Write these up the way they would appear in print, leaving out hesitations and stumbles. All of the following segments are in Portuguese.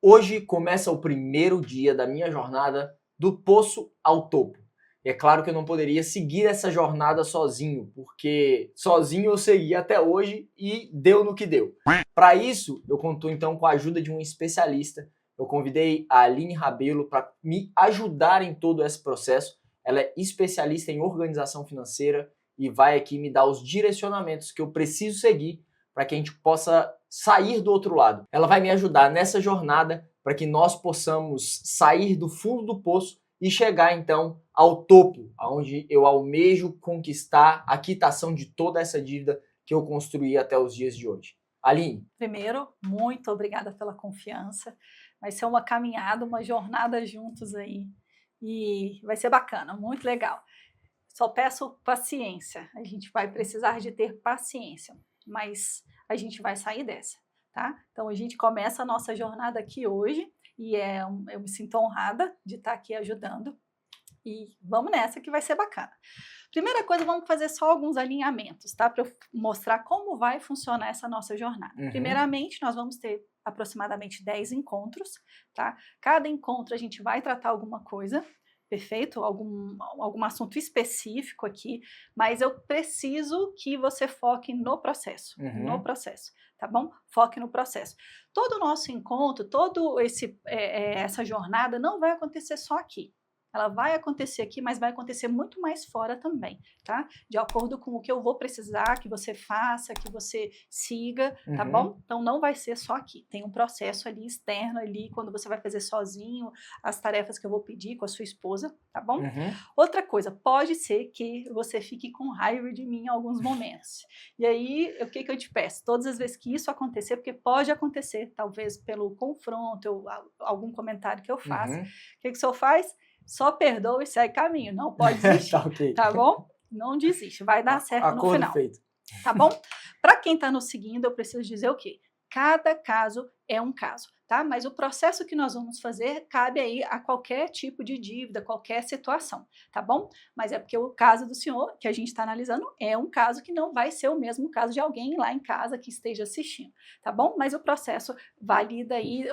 Hoje começa o primeiro dia da minha jornada do poço ao topo. E é claro que eu não poderia seguir essa jornada sozinho, porque sozinho eu segui até hoje e deu no que deu. Para isso, eu conto então com a ajuda de um especialista. Eu convidei a Aline Rabelo para me ajudar em todo esse processo. Ela é especialista em organização financeira e vai aqui me dar os direcionamentos que eu preciso seguir para que a gente possa sair do outro lado. Ela vai me ajudar nessa jornada para que nós possamos sair do fundo do poço e chegar então ao topo, aonde eu almejo conquistar a quitação de toda essa dívida que eu construí até os dias de hoje. Aline. Primeiro, muito obrigada pela confiança. Vai ser uma caminhada, uma jornada juntos aí. E vai ser bacana, muito legal. Só peço paciência. A gente vai precisar de ter paciência, mas a gente vai sair dessa, tá? Então a gente começa a nossa jornada aqui hoje e eu me sinto honrada de estar aqui ajudando. E vamos nessa que vai ser bacana. Primeira coisa, vamos fazer só alguns alinhamentos, tá? Para eu mostrar como vai funcionar essa nossa jornada. Primeiramente, nós vamos ter aproximadamente 10 encontros, tá? Cada encontro a gente vai tratar alguma coisa, perfeito? Algum assunto específico aqui, mas eu preciso que você foque no processo, tá bom? Foque no processo. Todo o nosso encontro, essa jornada não vai acontecer só aqui. Ela vai acontecer aqui, mas vai acontecer muito mais fora também, tá? De acordo com o que eu vou precisar que você faça, que você siga, tá bom? Então não vai ser só aqui. Tem um processo ali externo ali, quando você vai fazer sozinho, as tarefas que eu vou pedir com a sua esposa, tá bom? Outra coisa, pode ser que você fique com raiva de mim em alguns momentos. E aí, o que eu te peço? Todas as vezes que isso acontecer, porque pode acontecer, talvez pelo confronto ou algum comentário que eu faça, o que o senhor faz? Só perdoa e segue caminho, não pode desistir, Tá, okay. Tá bom? Não desiste, vai dar certo no final. Feito. Tá bom? Para quem está nos seguindo, eu preciso dizer o quê? Cada caso é um caso, tá? Mas o processo que nós vamos fazer cabe aí a qualquer tipo de dívida, qualquer situação, tá bom? Mas é porque o caso do senhor, que a gente está analisando, é um caso que não vai ser o mesmo caso de alguém lá em casa que esteja assistindo, tá bom? Mas o processo valida aí,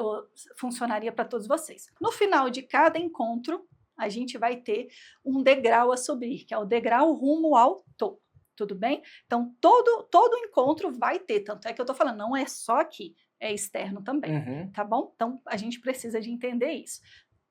funcionaria para todos vocês. No final de cada encontro, a gente vai ter um degrau a subir, que é o degrau rumo ao topo. Tudo bem? Então, todo encontro vai ter, tanto é que eu estou falando, não é só aqui, é externo também, tá bom? Então, a gente precisa de entender isso.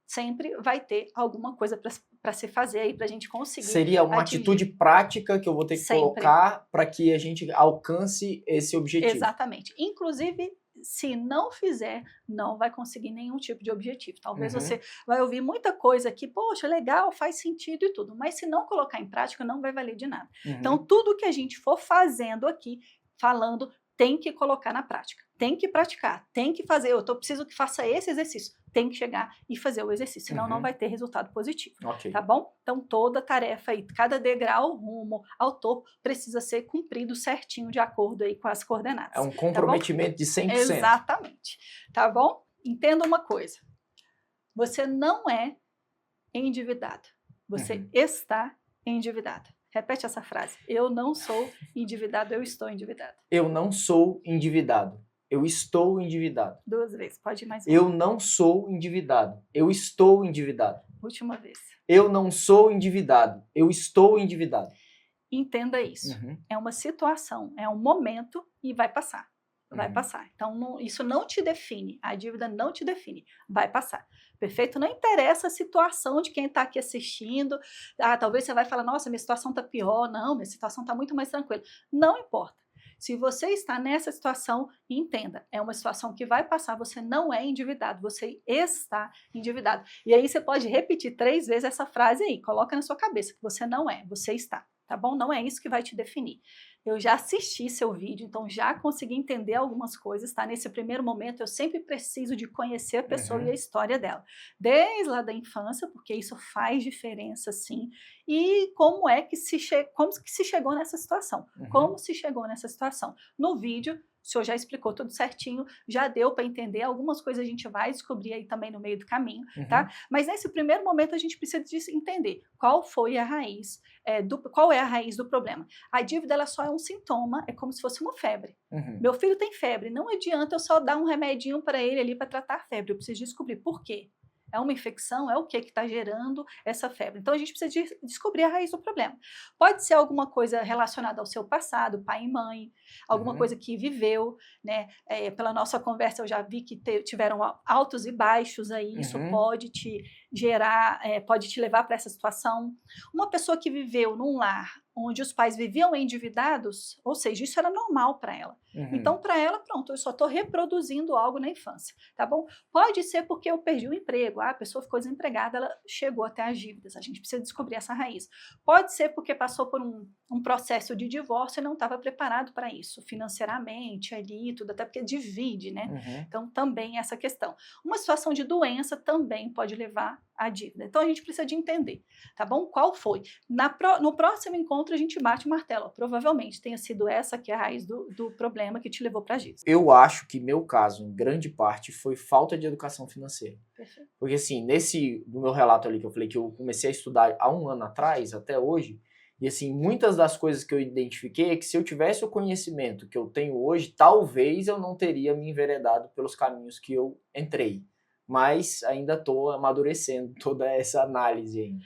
Sempre vai ter alguma coisa para se fazer aí, para a gente conseguir. Seria uma atitude prática que eu vou ter que colocar para que a gente alcance esse objetivo. Exatamente. Inclusive, se não fizer, não vai conseguir nenhum tipo de objetivo. Talvez você vai ouvir muita coisa aqui, poxa, legal, faz sentido e tudo, mas se não colocar em prática, não vai valer de nada. Então, tudo que a gente for fazendo aqui, falando, tem que colocar na prática, tem que praticar, tem que fazer. Eu preciso que faça esse exercício, tem que chegar e fazer o exercício, senão não vai ter resultado positivo, tá bom? Então, toda tarefa aí, cada degrau rumo ao topo precisa ser cumprido certinho de acordo aí com as coordenadas. É um comprometimento de 100%. Exatamente, tá bom? Entenda uma coisa, você não é endividado, você está endividado. Repete essa frase. Eu não sou endividado, eu estou endividado. Eu não sou endividado. Eu estou endividado. 2 vezes, pode ir mais uma. Eu não sou endividado. Eu estou endividado. Última vez. Eu não sou endividado. Eu estou endividado. Entenda isso. É uma situação, é um momento e vai passar. Vai passar. Então, isso não te define. A dívida não te define. Vai passar. Perfeito? Não interessa a situação de quem está aqui assistindo. Ah, talvez você vai falar, nossa, minha situação está pior. Não, minha situação está muito mais tranquila. Não importa. Se você está nessa situação, entenda, é uma situação que vai passar, você não é endividado, você está endividado. E aí você pode repetir 3 vezes essa frase aí, coloca na sua cabeça que você não é, você está, tá bom? Não é isso que vai te definir. Eu já assisti seu vídeo, então já consegui entender algumas coisas, tá? Nesse primeiro momento, eu sempre preciso de conhecer a pessoa e a história dela. Desde lá da infância, porque isso faz diferença, sim. E como que se chegou nessa situação. Como se chegou nessa situação. No vídeo, O senhor já explicou tudo certinho, já deu para entender. Algumas coisas a gente vai descobrir aí também no meio do caminho, tá? Mas nesse primeiro momento a gente precisa entender qual foi a raiz, qual é a raiz do problema. A dívida ela só é um sintoma, é como se fosse uma febre. Meu filho tem febre, não adianta eu só dar um remedinho para ele ali para tratar a febre, eu preciso descobrir por quê. É uma infecção? É o que está gerando essa febre? Então, a gente precisa descobrir a raiz do problema. Pode ser alguma coisa relacionada ao seu passado, pai e mãe, alguma coisa que viveu, né? Pela nossa conversa, eu já vi que tiveram altos e baixos aí, isso pode te gerar, pode te levar para essa situação. Uma pessoa que viveu num lar onde os pais viviam endividados, ou seja, isso era normal para ela. Então, para ela, pronto, eu só estou reproduzindo algo na infância, tá bom? Pode ser porque eu perdi o emprego, a pessoa ficou desempregada, ela chegou até as dívidas, a gente precisa descobrir essa raiz. Pode ser porque passou por um processo de divórcio e não estava preparado para isso, financeiramente, ali, tudo, até porque divide, né? Então, também essa questão. Uma situação de doença também pode levar à dívida. Então, a gente precisa de entender, tá bom? Qual foi? No próximo encontro, a gente bate o martelo. Provavelmente tenha sido essa que é a raiz do problema que te levou para a dívida. Eu acho que meu caso, em grande parte, foi falta de educação financeira. Perfeito. Porque assim, no meu relato ali que eu falei que eu comecei a estudar há 1 ano atrás, até hoje, e assim, muitas das coisas que eu identifiquei é que se eu tivesse o conhecimento que eu tenho hoje, talvez eu não teria me enveredado pelos caminhos que eu entrei. Mas ainda estou amadurecendo toda essa análise ainda.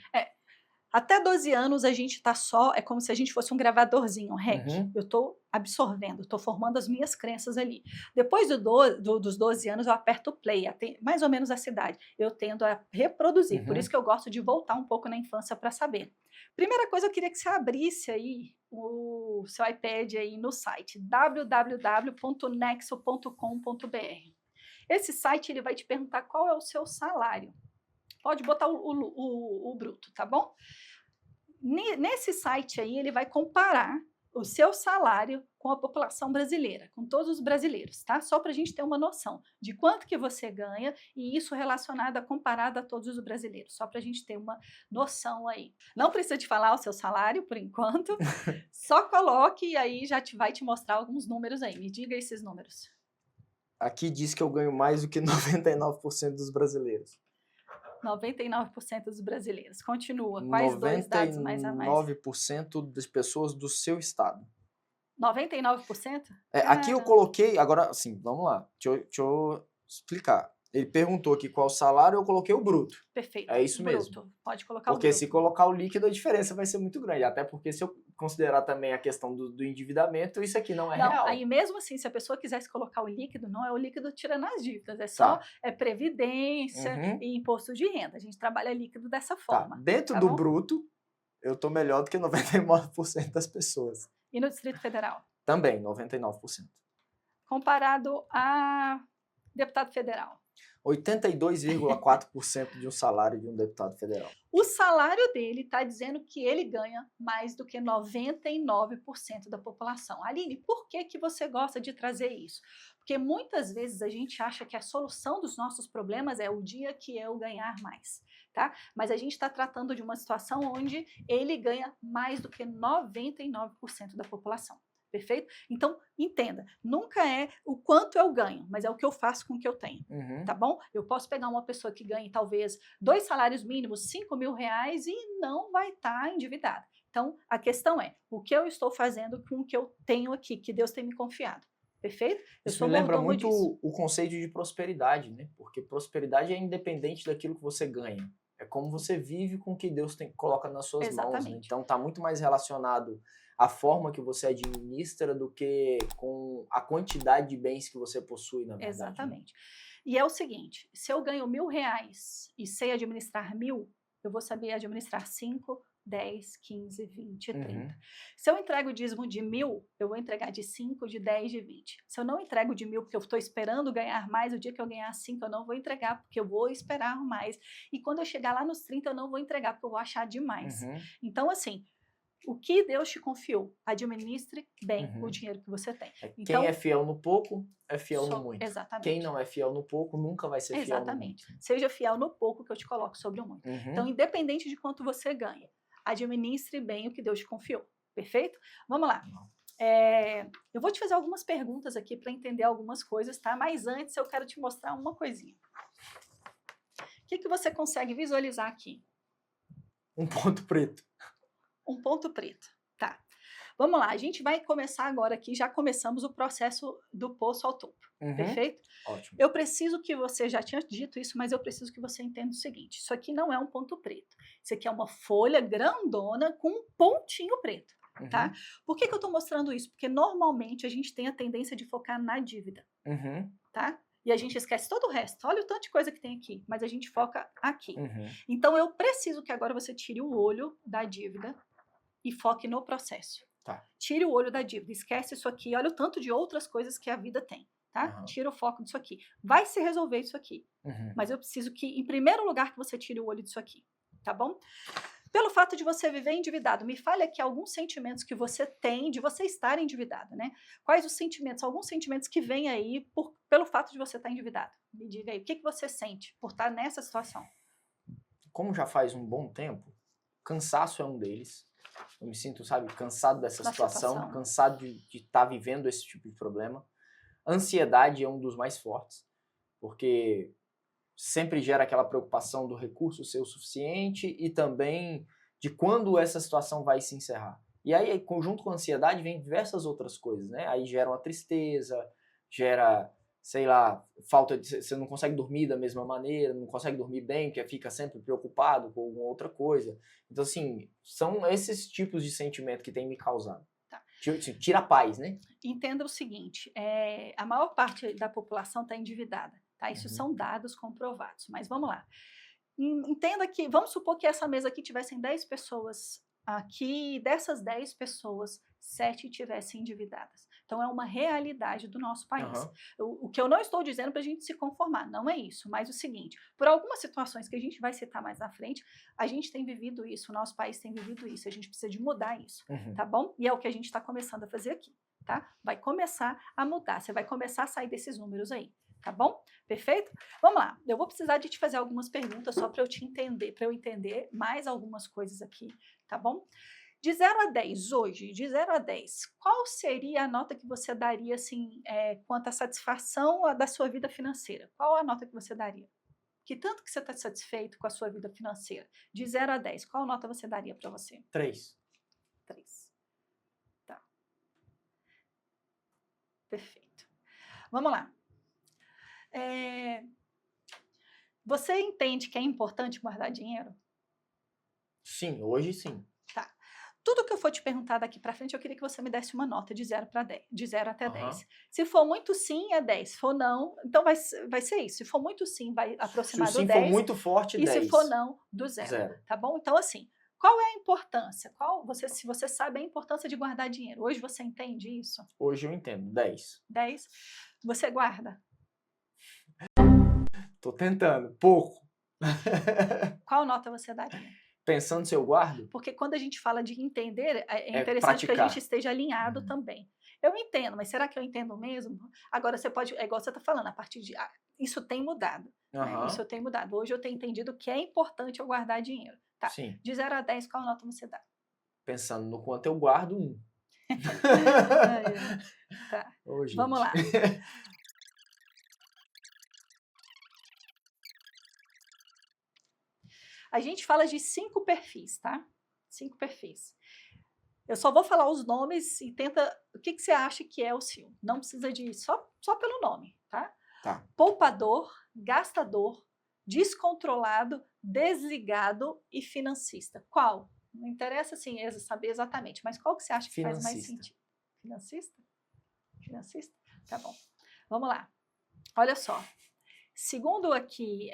Até 12 anos a gente está é como se a gente fosse um gravadorzinho, um REC. Eu estou absorvendo, estou formando as minhas crenças ali. Depois dos 12 anos eu aperto o play, mais ou menos essa idade. Eu tendo a reproduzir, por isso que eu gosto de voltar um pouco na infância para saber. Primeira coisa, eu queria que você abrisse aí o seu iPad aí no site www.nexo.com.br. Esse site ele vai te perguntar qual é o seu salário. Pode botar o bruto, tá bom? Nesse site aí, ele vai comparar o seu salário com a população brasileira, com todos os brasileiros, tá? Só para a gente ter uma noção de quanto que você ganha e isso relacionado, comparado a todos os brasileiros, só para a gente ter uma noção aí. Não precisa te falar o seu salário, por enquanto, só coloque e aí já vai te mostrar alguns números aí. Me diga esses números. Aqui diz que eu ganho mais do que 99% dos brasileiros. 99% dos brasileiros. Continua. Quais dois dados mais a mais? 99% das pessoas do seu estado. 99%? Aqui eu coloquei, agora assim, vamos lá, deixa eu explicar. Ele perguntou aqui qual o salário, eu coloquei o bruto. Perfeito. É isso bruto. mesmo. Pode colocar porque o bruto. se colocar o líquido, a diferença vai ser muito grande. Até porque se eu considerar também a questão do endividamento, isso aqui não é real. Aí mesmo assim, se a pessoa quisesse colocar o líquido, não é o líquido tirando as dívidas, é só previdência e imposto de renda. A gente trabalha líquido dessa forma. Dentro do bruto, eu estou melhor do que 99% das pessoas. E no Distrito Federal? Também, 99%. Comparado a deputado federal? 82,4% de um salário de um deputado federal. O salário dele está dizendo que ele ganha mais do que 99% da população. Aline, por que você gosta de trazer isso? Porque muitas vezes a gente acha que a solução dos nossos problemas é o dia que eu ganhar mais, tá? Mas a gente está tratando de uma situação onde ele ganha mais do que 99% da população. Perfeito? Então, entenda, nunca é o quanto eu ganho, mas é o que eu faço com o que eu tenho, tá bom? Eu posso pegar uma pessoa que ganhe talvez 2 salários mínimos, R$5.000 e não vai estar endividada. Então, a questão é, o que eu estou fazendo com o que eu tenho aqui, que Deus tem me confiado, perfeito? Isso me lembra muito o conceito de prosperidade, né? Porque prosperidade é independente daquilo que você ganha. É como você vive com o que Deus coloca nas suas mãos. Né? Então, está muito mais relacionado a forma que você administra do que com a quantidade de bens que você possui, na verdade. Exatamente. Né? E é o seguinte, se eu ganho R$1.000 e sei administrar 1.000, eu vou saber administrar 5, 10, 15, 20, 30. Se eu entrego o dízimo de 1.000, eu vou entregar de 5, de 10, de 20. Se eu não entrego de 1.000 porque eu estou esperando ganhar mais, o dia que eu ganhar 5 eu não vou entregar porque eu vou esperar mais. E quando eu chegar lá nos 30 eu não vou entregar porque eu vou achar demais. Então assim, o que Deus te confiou, administre bem o dinheiro que você tem. Então, quem é fiel no pouco, é fiel no muito. Exatamente. Quem não é fiel no pouco, nunca vai ser fiel no muito. Seja fiel no pouco que eu te coloco sobre o muito. Então, independente de quanto você ganha, administre bem o que Deus te confiou. Perfeito? Vamos lá. Eu vou te fazer algumas perguntas aqui para entender algumas coisas, tá? Mas antes eu quero te mostrar uma coisinha. O que você consegue visualizar aqui? Um ponto preto. Um ponto preto, tá. Vamos lá, a gente vai começar agora aqui, já começamos o processo do poço ao topo, perfeito? Ótimo. Eu preciso que você, já tinha dito isso, mas eu preciso que você entenda o seguinte, isso aqui não é um ponto preto, isso aqui é uma folha grandona com um pontinho preto, tá? Por que eu estou mostrando isso? Porque normalmente a gente tem a tendência de focar na dívida, tá? E a gente esquece todo o resto. Olha o tanto de coisa que tem aqui, mas a gente foca aqui. Então eu preciso que agora você tire o olho da dívida e foque no processo. Tá. Tire o olho da dívida, esquece isso aqui, olha o tanto de outras coisas que a vida tem, tá? Tira o foco disso aqui. Vai se resolver isso aqui, mas eu preciso que, em primeiro lugar, que você tire o olho disso aqui, tá bom? Pelo fato de você viver endividado, me fale aqui alguns sentimentos que você tem de você estar endividado, né? Quais os sentimentos, alguns sentimentos que vêm aí pelo fato de você estar endividado? Me diga aí, o que você sente por estar nessa situação? Como já faz um bom tempo, cansaço é um deles. Eu me sinto, sabe, cansado dessa situação, cansado de estar vivendo esse tipo de problema. Ansiedade é um dos mais fortes, porque sempre gera aquela preocupação do recurso ser o suficiente e também de quando essa situação vai se encerrar. E aí, junto com a ansiedade, vem diversas outras coisas, né? Aí gera uma tristeza, gera, sei lá, falta de... Você não consegue dormir da mesma maneira, não consegue dormir bem, porque fica sempre preocupado com alguma outra coisa. Então, assim, são esses tipos de sentimento que tem me causado. Tá. Tira a paz, né? Entenda o seguinte, a maior parte da população está endividada, tá? Isso são dados comprovados, mas vamos lá. Entenda que, vamos supor que essa mesa aqui tivessem 10 pessoas aqui, dessas 10 pessoas, 7 tivessem endividadas. Então, é uma realidade do nosso país. O que eu não estou dizendo para a gente se conformar, não é isso, mas o seguinte, por algumas situações que a gente vai citar mais na frente, a gente tem vivido isso, o nosso país tem vivido isso, a gente precisa de mudar isso, tá bom? E é o que a gente está começando a fazer aqui, tá? Vai começar a mudar, você vai começar a sair desses números aí. Tá bom? Perfeito? Vamos lá. Eu vou precisar de te fazer algumas perguntas só para eu te entender, para eu entender mais algumas coisas aqui, tá bom? De 0 a 10 hoje, de 0 a 10, qual seria a nota que você daria assim, quanto à satisfação da sua vida financeira? Qual a nota que você daria? Que tanto que você está satisfeito com a sua vida financeira? De 0 a 10, qual nota você daria para você? 3. 3. Tá. Perfeito. Vamos lá. Você entende que é importante guardar dinheiro? Sim, hoje sim. Tá. Tudo que eu for te perguntar daqui para frente, eu queria que você me desse uma nota de 0 para 10, de 0 até 10. Se for muito sim, é 10. Se for não, então vai ser isso. Se for muito sim, vai aproximar do 10. Se o sim for muito forte, 10. E se for não, do 0. Tá bom? Então, assim, qual é a importância? Se você sabe a importância de guardar dinheiro, hoje você entende isso? Hoje eu entendo, 10. 10. Você guarda? Tô tentando, pouco. Qual nota você daria? Pensando se eu guardo? Porque quando a gente fala de entender, é interessante praticar. que a gente esteja alinhado também. Eu entendo, mas será que eu entendo mesmo? Agora você pode, é igual você está falando, a partir de isso tem mudado. Né? Isso tem mudado. Hoje eu tenho entendido que é importante eu guardar dinheiro. Tá. Sim. De 0 a 10, qual nota você dá? Pensando no quanto eu guardo, 1. Tá. Ô, gente. Vamos lá. A gente fala de 5 perfis, tá? 5 perfis. Eu só vou falar os nomes e tenta... O que você acha que é o seu? Não precisa de... Só pelo nome, tá? Tá. Poupador, gastador, descontrolado, desligado e financista. Qual? Não interessa, assim, saber exatamente, mas qual que você acha que faz mais sentido? Financista? Financista? Tá bom. Vamos lá. Olha só. Segundo aqui,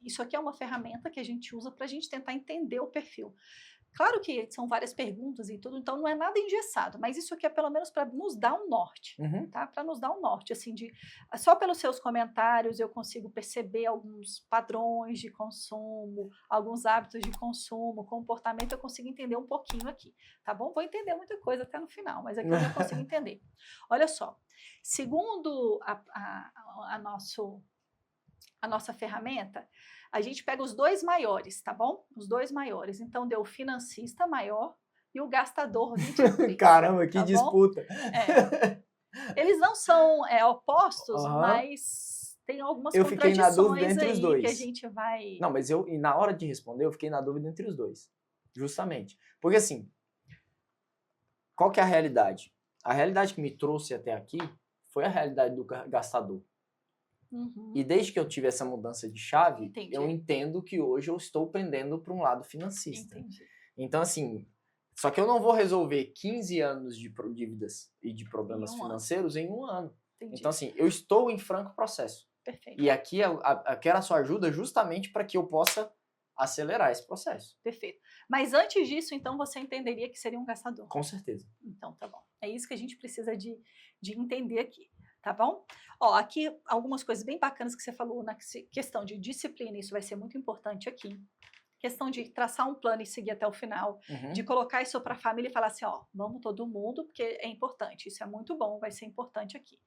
isso aqui é uma ferramenta que a gente usa para a gente tentar entender o perfil. Claro que são várias perguntas e tudo, então não é nada engessado, mas isso aqui é pelo menos para nos dar um norte, tá? Para nos dar um norte, assim, só pelos seus comentários eu consigo perceber alguns padrões de consumo, alguns hábitos de consumo, comportamento, eu consigo entender um pouquinho aqui, tá bom? Vou entender muita coisa até no final, mas aqui eu já consigo entender. Olha só, segundo a nossa ferramenta, a gente pega os 2 maiores, tá bom? Os 2 maiores. Então, deu financista maior e o gastador 23. Caramba, que tá bom? disputa. É. Eles não são opostos, Aham. mas tem algumas Eu fiquei na dúvida contradições entre os aí que a dois. gente vai... Não, mas e na hora de responder, eu fiquei na dúvida entre os dois. Justamente. Porque assim, qual que é a realidade? A realidade que me trouxe até aqui foi a realidade do gastador. Uhum. E desde que eu tive essa mudança de chave, Entendi. eu entendo que hoje eu estou pendendo para um lado financista. Entendi. Então, assim, só que eu não vou resolver 15 anos de dívidas e de problemas Em um ano. financeiros em um ano. Entendi. Então, assim, eu estou em franco processo. Perfeito. E aqui eu quero a sua ajuda justamente para que eu possa acelerar esse processo. Perfeito. Mas antes disso, então, você entenderia que seria um gastador? Com certeza. Então, tá bom. É isso que a gente precisa de entender aqui, tá bom? Ó, aqui algumas coisas bem bacanas que você falou na questão de disciplina, isso vai ser muito importante aqui. Questão de traçar um plano e seguir até o final, de colocar isso para a família e falar assim, ó, vamos todo mundo, porque é importante, isso é muito bom, vai ser importante aqui.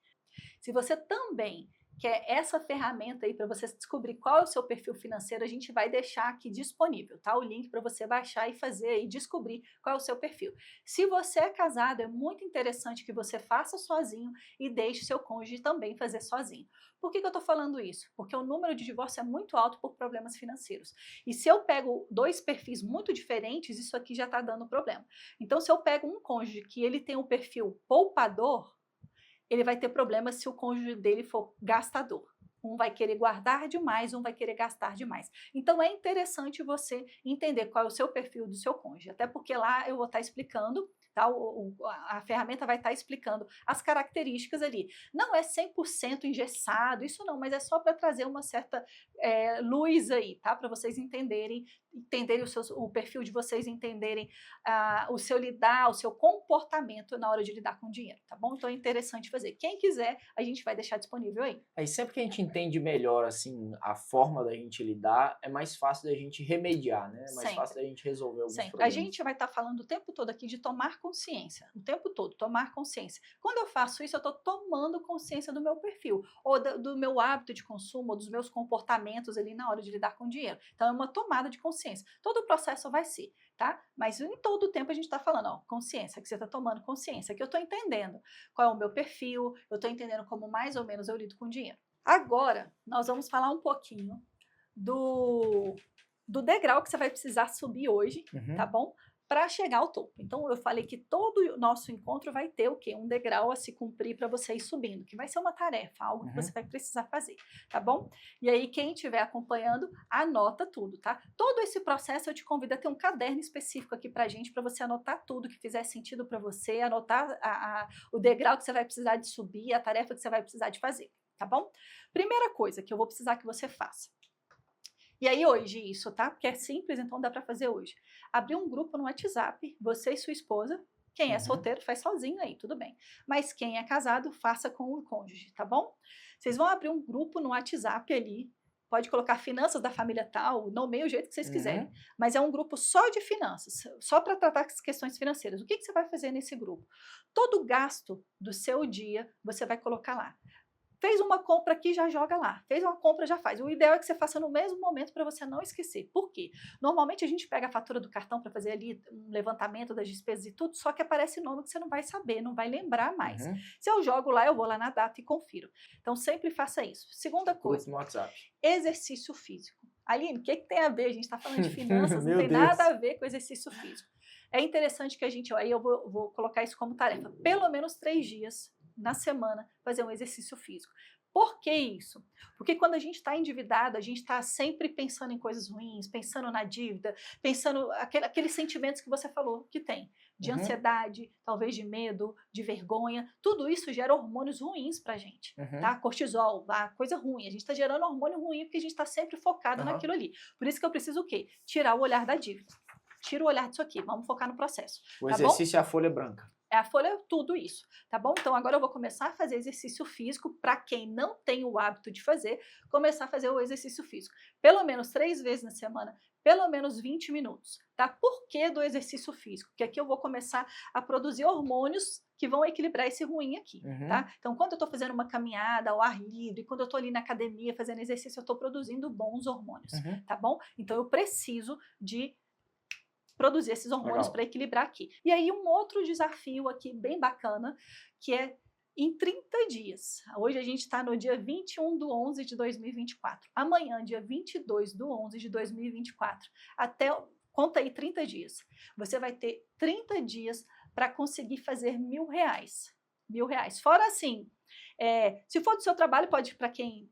Se você também quer essa ferramenta aí para você descobrir qual é o seu perfil financeiro, a gente vai deixar aqui disponível, tá? O link para você baixar e fazer e descobrir qual é o seu perfil. Se você é casado, é muito interessante que você faça sozinho e deixe seu cônjuge também fazer sozinho. Por que eu estou falando isso? Porque o número de divórcio é muito alto por problemas financeiros. E se eu pego dois perfis muito diferentes, isso aqui já está dando problema. Então, se eu pego um cônjuge que ele tem um perfil poupador, ele vai ter problema se o cônjuge dele for gastador. Um vai querer guardar demais, um vai querer gastar demais. Então, é interessante você entender qual é o seu perfil do seu cônjuge, até porque lá eu vou estar explicando, tá? A ferramenta vai estar explicando as características ali. Não é 100% engessado, isso não, mas é só para trazer uma certa luz aí, tá? Para vocês entenderem o perfil de vocês, entenderem o seu lidar, o seu comportamento na hora de lidar com o dinheiro, tá bom? Então é interessante fazer. Quem quiser, a gente vai deixar disponível aí. Aí sempre que a gente entende melhor assim a forma da gente lidar, é mais fácil da gente remediar, né? É mais fácil da gente resolver alguns Sempre. problemas. A gente vai estar falando o tempo todo aqui de tomar consciência, o tempo todo, tomar consciência. Quando eu faço isso, eu estou tomando consciência do meu perfil, ou do meu hábito de consumo, ou dos meus comportamentos ali na hora de lidar com o dinheiro. Então é uma tomada de consciência. Todo o processo vai ser, tá? Mas em todo o tempo a gente está falando, ó, consciência, que você está tomando consciência, que eu estou entendendo qual é o meu perfil, eu estou entendendo como mais ou menos eu lido com o dinheiro. Agora, nós vamos falar um pouquinho do degrau que você vai precisar subir hoje, tá bom? Para chegar ao topo. Então, eu falei que todo o nosso encontro vai ter o quê? Um degrau a se cumprir para você ir subindo, que vai ser uma tarefa, algo que você vai precisar fazer, tá bom? E aí, quem estiver acompanhando, anota tudo, tá? Todo esse processo eu te convido a ter um caderno específico aqui pra gente, para você anotar tudo que fizer sentido para você, anotar o degrau que você vai precisar de subir, a tarefa que você vai precisar de fazer, tá bom? Primeira coisa que eu vou precisar que você faça. E aí hoje isso, tá? Porque é simples, então dá para fazer hoje. Abrir um grupo no WhatsApp, você e sua esposa. Quem é solteiro faz sozinho aí, tudo bem. Mas quem é casado, faça com o cônjuge, tá bom? Vocês vão abrir um grupo no WhatsApp ali, pode colocar finanças da família tal, nomeie o jeito que vocês quiserem. Mas é um grupo só de finanças, só para tratar as questões financeiras. O que você vai fazer nesse grupo? Todo gasto do seu dia, você vai colocar lá. Fez uma compra aqui, já joga lá. Fez uma compra, já faz. O ideal é que você faça no mesmo momento para você não esquecer. Por quê? Normalmente a gente pega a fatura do cartão para fazer ali um levantamento das despesas e tudo, só que aparece nome que você não vai saber, não vai lembrar mais. Se eu jogo lá, eu vou lá na data e confiro. Então sempre faça isso. Segunda coisa, no WhatsApp. Exercício físico. Aline, o que tem a ver? A gente está falando de finanças, não tem Deus. nada a ver com exercício físico. É interessante que a gente, aí eu vou colocar isso como tarefa, pelo menos 3 dias na semana, fazer um exercício físico. Por que isso? Porque quando a gente está endividado, a gente está sempre pensando em coisas ruins, pensando na dívida, pensando aqueles sentimentos que você falou que tem, de ansiedade, talvez de medo, de vergonha, tudo isso gera hormônios ruins pra gente, tá? Cortisol, coisa ruim, a gente está gerando hormônio ruim porque a gente está sempre focado naquilo ali. Por isso que eu preciso o quê? Tirar o olhar da dívida. Tira o olhar disso aqui, vamos focar no processo. O exercício é a folha branca. A folha é tudo isso, tá bom? Então agora eu vou começar a fazer exercício físico para quem não tem o hábito de fazer, começar a fazer o exercício físico. Pelo menos 3 vezes na semana, pelo menos 20 minutos, tá? Por que do exercício físico? Porque aqui eu vou começar a produzir hormônios que vão equilibrar esse ruim aqui, tá? Então, quando eu tô fazendo uma caminhada ao ar livre, quando eu tô ali na academia fazendo exercício, eu tô produzindo bons hormônios, tá bom? Então, eu preciso de produzir esses hormônios para equilibrar aqui. E aí um outro desafio aqui bem bacana, que é em 30 dias. Hoje a gente está no dia 21/11 de 2024. Amanhã, dia 22/11 de 2024. Conta aí 30 dias. Você vai ter 30 dias para conseguir fazer R$1.000. R$1.000. Fora assim, se for do seu trabalho, pode, para quem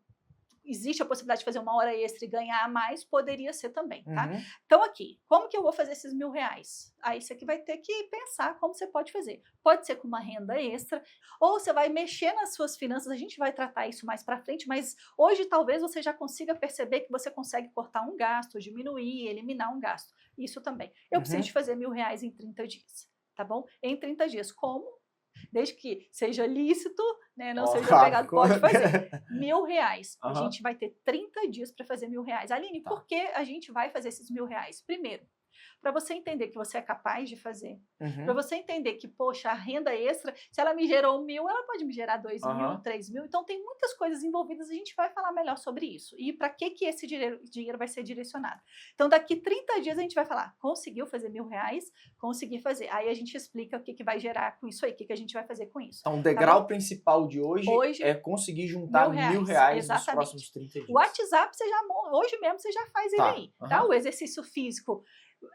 existe a possibilidade de fazer uma hora extra e ganhar mais, poderia ser também, tá? Então aqui, como que eu vou fazer esses R$1.000? Aí você que vai ter que pensar como você pode fazer. Pode ser com uma renda extra, ou você vai mexer nas suas finanças, a gente vai tratar isso mais para frente, mas hoje talvez você já consiga perceber que você consegue cortar um gasto, diminuir, eliminar um gasto. Isso também. Eu preciso de fazer R$1.000 em 30 dias, tá bom? Em 30 dias. Como? Desde que seja lícito, né, não seja pegado, pode fazer. R$1.000. A gente vai ter 30 dias para fazer R$1.000. Aline, por que a gente vai fazer esses R$1.000? Primeiro, para você entender que você é capaz de fazer, para você entender que, poxa, a renda extra, se ela me gerou 1.000, ela pode me gerar 2.000, 3.000, então tem muitas coisas envolvidas, a gente vai falar melhor sobre isso, e para que esse dinheiro vai ser direcionado. Então daqui 30 dias a gente vai falar, conseguiu fazer R$1.000? Consegui fazer, aí a gente explica o que vai gerar com isso aí, o que a gente vai fazer com isso. Então o degrau principal de hoje é conseguir juntar R$1.000 nos próximos 30 dias. O WhatsApp, hoje mesmo você já faz ele aí, tá? O exercício físico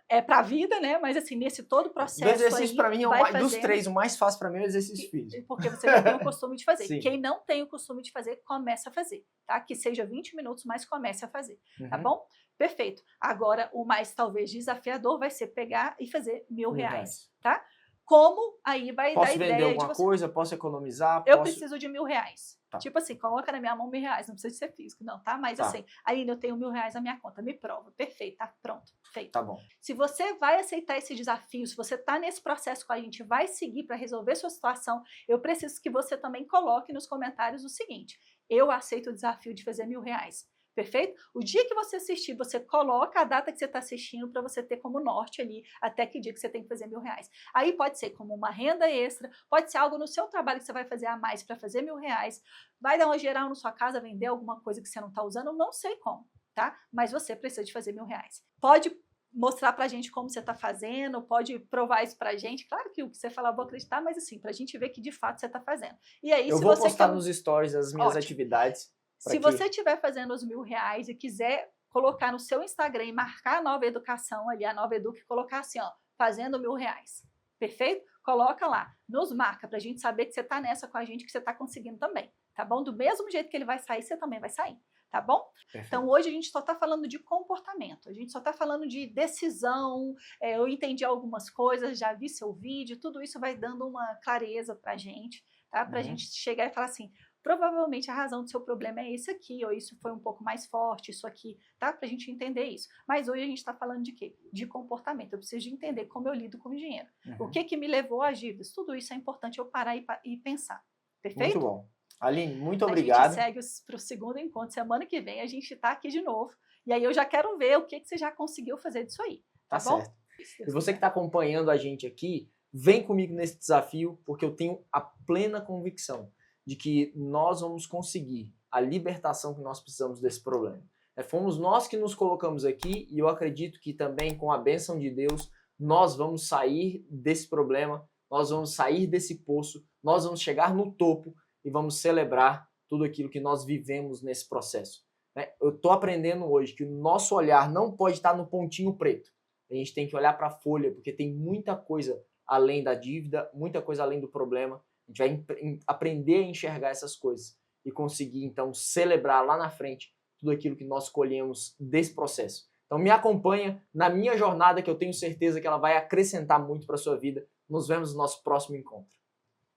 é para a vida, né? Mas assim, nesse todo processo. O exercício para mim dos três, o mais fácil para mim é o exercício físico. Porque você já tem o costume de fazer. Sim. Quem não tem o costume de fazer, começa a fazer, tá? Que seja 20 minutos, mas comece a fazer, tá bom? Perfeito. Agora, o mais talvez desafiador vai ser pegar e fazer R$1.000, tá? Como aí vai dar ideia de você... Posso vender alguma coisa? Posso economizar? Eu preciso de R$1.000. Tá. Tipo assim, coloca na minha mão R$1.000, não precisa de ser físico, não, tá? Mas assim, Aline, eu tenho R$1.000 na minha conta, me prova. Perfeito, tá pronto, feito. Tá bom. Se você vai aceitar esse desafio, se você tá nesse processo com a gente, vai seguir para resolver sua situação, eu preciso que você também coloque nos comentários o seguinte, eu aceito o desafio de fazer R$1.000. Perfeito? O dia que você assistir, você coloca a data que você está assistindo para você ter como norte ali até que dia que você tem que fazer R$1.000. Aí pode ser como uma renda extra, pode ser algo no seu trabalho que você vai fazer a mais para fazer R$1.000, vai dar uma geral na sua casa, vender alguma coisa que você não está usando, não sei como, tá? Mas você precisa de fazer R$1.000. Pode mostrar pra gente como você tá fazendo, pode provar isso pra gente. Claro que o que você falar eu vou acreditar, mas assim, pra gente ver que de fato você tá fazendo. E aí, eu vou postar nos stories as minhas atividades. Se você estiver fazendo os R$1.000 e quiser colocar no seu Instagram e marcar a Nova Educação ali, a Nova Educa, e colocar assim, ó, fazendo R$1.000. Perfeito? Coloca lá, nos marca pra gente saber que você tá nessa com a gente, que você tá conseguindo também, tá bom? Do mesmo jeito que ele vai sair, você também vai sair, tá bom? Perfeito. Então hoje a gente só tá falando de comportamento, a gente só tá falando de decisão, eu entendi algumas coisas, já vi seu vídeo, tudo isso vai dando uma clareza pra gente, tá? Pra gente chegar e falar assim, provavelmente a razão do seu problema é esse aqui, ou isso foi um pouco mais forte, isso aqui, tá? Pra gente entender isso. Mas hoje a gente tá falando de quê? De comportamento. Eu preciso de entender como eu lido com o dinheiro. O que me levou às dívidas? Tudo isso é importante eu parar e pensar. Perfeito? Muito bom. Aline, muito obrigado. A gente segue para o segundo encontro. Semana que vem a gente tá aqui de novo. E aí eu já quero ver o que você já conseguiu fazer disso aí. Tá bom? Certo. E você que tá acompanhando a gente aqui, vem comigo nesse desafio, porque eu tenho a plena convicção de que nós vamos conseguir a libertação que nós precisamos desse problema. Fomos nós que nos colocamos aqui e eu acredito que também com a bênção de Deus nós vamos sair desse problema, nós vamos sair desse poço, nós vamos chegar no topo e vamos celebrar tudo aquilo que nós vivemos nesse processo. Eu estou aprendendo hoje que o nosso olhar não pode estar no pontinho preto. A gente tem que olhar para a folha, porque tem muita coisa além da dívida, muita coisa além do problema. A gente vai aprender a enxergar essas coisas e conseguir, então, celebrar lá na frente tudo aquilo que nós colhemos desse processo. Então, me acompanha na minha jornada, que eu tenho certeza que ela vai acrescentar muito para a sua vida. Nos vemos no nosso próximo encontro.